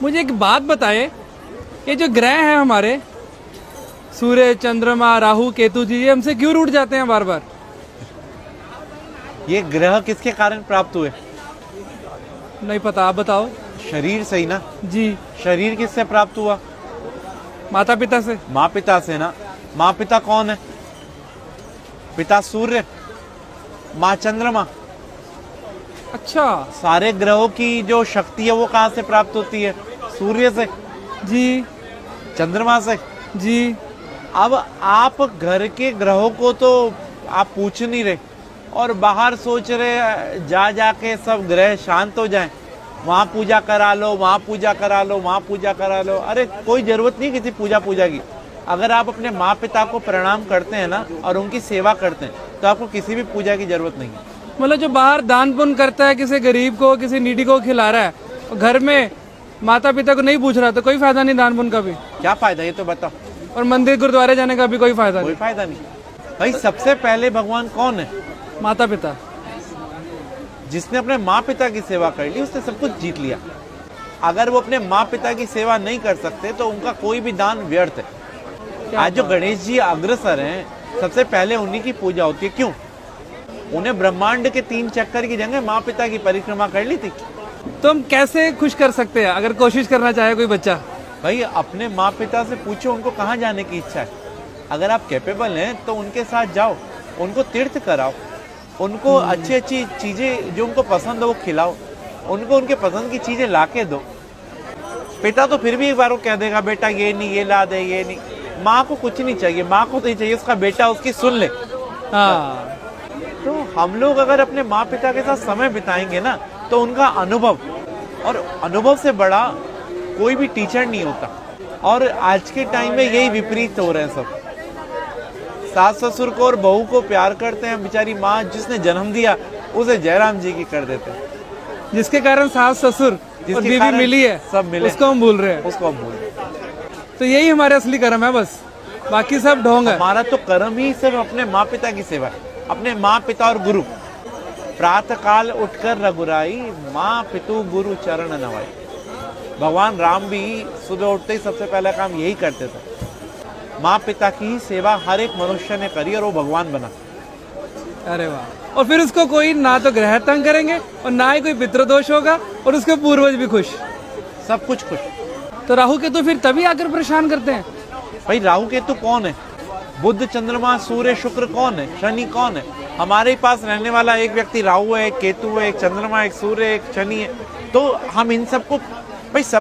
मुझे एक बात बताएं, ये जो ग्रह हैं हमारे सूर्य, चंद्रमा, राहु, केतु जी, ये हमसे क्यों रूठ जाते हैं बार बार? ये ग्रह किसके कारण प्राप्त हुए? नहीं पता, आप बताओ। शरीर से ही ना। जी। शरीर किससे प्राप्त हुआ? माता पिता से। माँ पिता से ना। माँ पिता कौन है? पिता सूर्य, माँ चंद्रमा। अच्छा। सारे ग्रहों की जो शक्ति है वो कहाँ से प्राप्त होती है? सूर्य से। जी। चंद्रमा से। जी। अब आप घर के ग्रहों को तो आप पूछ नहीं रहे और बाहर सोच रहे जा जाके सब ग्रह शांत हो जाएं, वहां पूजा करा लो, वहां पूजा करा लो, वहां पूजा करा लो। अरे कोई जरूरत नहीं किसी पूजा की। अगर आप अपने माँ पिता को प्रणाम करते हैं ना और उनकी सेवा करते हैं तो आपको किसी भी पूजा की जरूरत नहीं है। मतलब जो बाहर दान पुण्य करता है, किसी गरीब को, किसी नीडी को खिला रहा है, और घर में माता पिता को नहीं पूछ रहा, तो कोई फायदा नहीं दान पुण्य का भी। क्या फायदा ये तो बताओ। और मंदिर गुरुद्वारे जाने का भी कोई फायदा कोई नहीं। फायदा नहीं भाई। सबसे पहले भगवान कौन है? माता पिता। जिसने अपने माँ पिता की सेवा कर ली उसने सब कुछ जीत लिया। अगर वो अपने माँ पिता की सेवा नहीं कर सकते तो उनका कोई भी दान व्यर्थ है। आज जो गणेश जी अग्रसर हैं, सबसे पहले उन्हीं की पूजा होती है। क्यों? उन्हें ब्रह्मांड के 3 चक्कर की जगह माँ पिता की परिक्रमा कर ली थी। तो हम कैसे खुश कर सकते हैं अगर कोशिश करना चाहे कोई बच्चा? भाई अपने माँ पिता से पूछो उनको कहाँ जाने की इच्छा है। अगर आप कैपेबल हैं तो उनके साथ जाओ, उनको तीर्थ कराओ, उनको अच्छी अच्छी चीजें जो उनको पसंद हो वो खिलाओ, उनको उनके पसंद की चीजें ला के दो। पिता तो फिर भी एक बार वो कह देगा बेटा ये नहीं, ये ला दे, ये नहीं। माँ को कुछ नहीं चाहिए, माँ को तो ये चाहिए उसका बेटा उसकी सुन ले। हाँ। तो हम लोग अगर अपने माँ पिता के साथ समय बिताएंगे ना तो उनका अनुभव, और अनुभव से बड़ा कोई भी टीचर नहीं होता। और आज के टाइम में यही विपरीत हो रहे हैं सब। सास ससुर को और बहू को प्यार करते हैं, बेचारी माँ जिसने जन्म दिया उसे जयराम जी की कर देते हैं। जिसके कारण सास ससुर और बीवी मिली है, सब मिले, उसको हम भूल रहे हैं। उसको हम भूल रहे हैं। तो यही हमारे असली कर्म है, बस बाकी सब ढोंग है। हमारा तो कर्म ही सिर्फ अपने माँ पिता की सेवा है, अपने माँ पिता और गुरु। प्रातः काल उठकर रघुराई, माँ पितु गुरु चरण नवाई। भगवान राम भी सुबह उठते ही सबसे पहला काम यही करते थे। माँ पिता की ही सेवा हर एक मनुष्य ने करी और वो भगवान बना। अरे वाह। और फिर उसको कोई ना तो ग्रह तंग करेंगे और ना ही कोई पितृदोष होगा, और उसके पूर्वज भी खुश, सब कुछ खुश। तो राहु केतु फिर तभी आकर परेशान करते हैं। भाई राहु केतु कौन है? बुध, चंद्रमा, सूर्य, शुक्र कौन है? शनि कौन है? हमारे पास रहने वाला एक व्यक्ति राहु है, एक केतु है, एक चंद्रमा, एक सूर्य, एक शनि है। तो हम इन सबको भाई सब